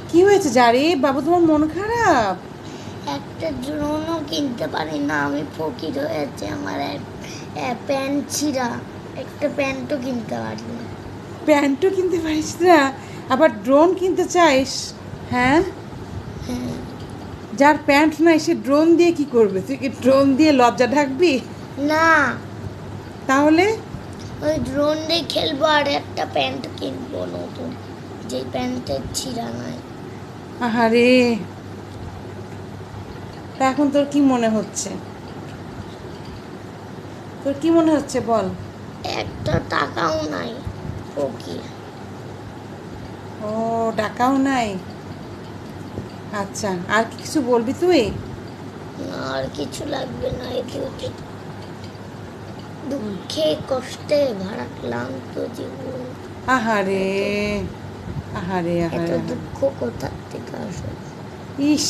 কি হয়েছে জারি? বাবু তোমার মন খারাপ? একটা ড্রোনও কিনতে পারি না, আমি ফকির হয়েছে। আমার প্যান্ট ছিঁড়া, একটা প্যান্টও কিনতে পারি না। প্যান্টও কিনতে পারিস না, আবার ড্রোন কিনতে চাইস? হ্যাঁ, হ্যাঁ, যার প্যান্ট নাই সে ড্রোন দিয়ে কি করবে? তুই কি ড্রোন দিয়ে লজ্জা ঢাকবি? না, তাহলে? ওই ড্রোন দিয়ে খেলবো আর একটা প্যান্ট কিনবো নতুন, যে প্যান্টের ছিঁড়া নাই। আহারে, তা এখন তোর কি মনে হচ্ছে? তোর কি মনে হচ্ছে বল? একটা টাকাও নাই, ফকির। ও, টাকাও নাই। আচ্ছা, আর কি কিছু বলবি তুই? না, আর কিছু লাগবে না। এই দুটি দুঃখে কষ্টে ভরা ক্লান্ত জীবন। আহারে, আহারে, এত আহারে, আহারে। দুঃখ কোথা থেকে আসে? ইস,